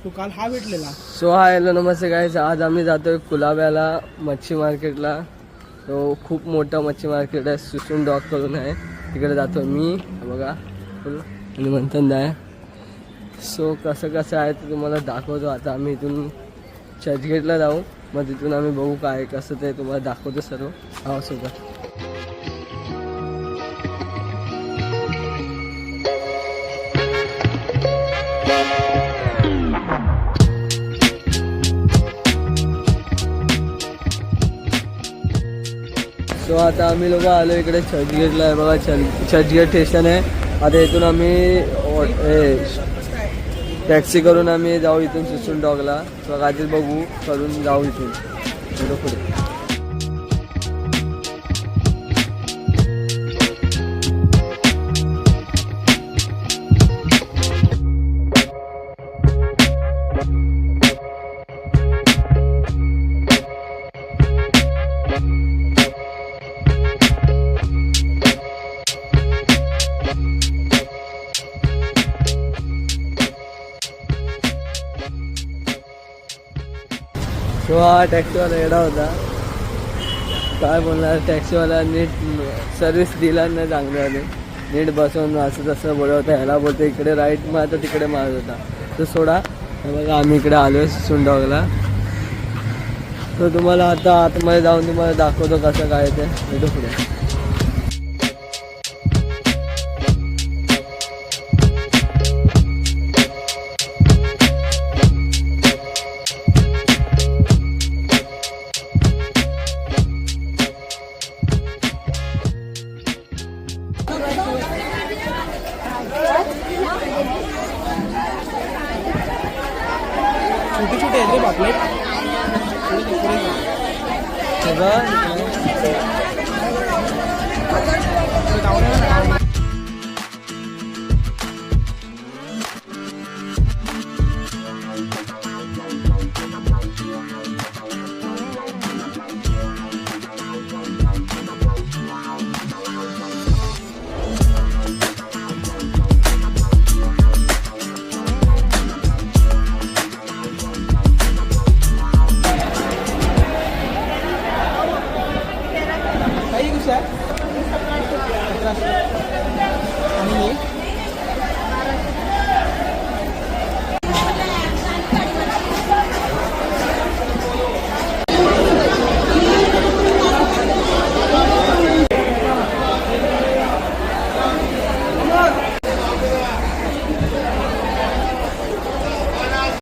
तो काल हा भेटलेला. सो हाय हॅलो नमस्ते गाईज. आज आम्ही जातोय कुलाब्याला मच्छी मार्केटला. तो खूप मोठा मच्छी मार्केट आहे, सुसून डॉक करून आहे. तिकडे जातोय मी बघा फुल आणि मंथन आहे. सो कसं आहे ते तुम्हाला दाखवतो. आता आम्ही इथून चर्चगेटला जाऊ, मग तिथून आम्ही बघू काय कसं ते तुम्हाला दाखवतो सर्व. हा सोबत सो आता आम्ही लोक आलो इकडे चर्चगेटला आहे बघा. चर्चगेट स्टेशन आहे. आता इथून आम्ही टॅक्सी करून आम्ही जाऊ इथून सुसून डॉगला. सो काहीतरी बघू करून जाऊ इथून पुढे. तो हा टॅक्सीवाला येडा होता. काय बोलणार, टॅक्सीवाला नीट सर्विस दिला नाही चांगल्याने. नीट बसवून असं तसं बोलवता. ह्याला बोलतो इकडे राईट मारतो, तिकडे मारत होता. तो सोडा. बघा आम्ही इकडे आलो आहे सुंडॉगला. तो तुम्हाला आता आतमध्ये जाऊन तुम्हाला दाखवतो कसं काय ते. भेटू पुढे. छोटे छोटे आहेत रे पापलेट. सगळं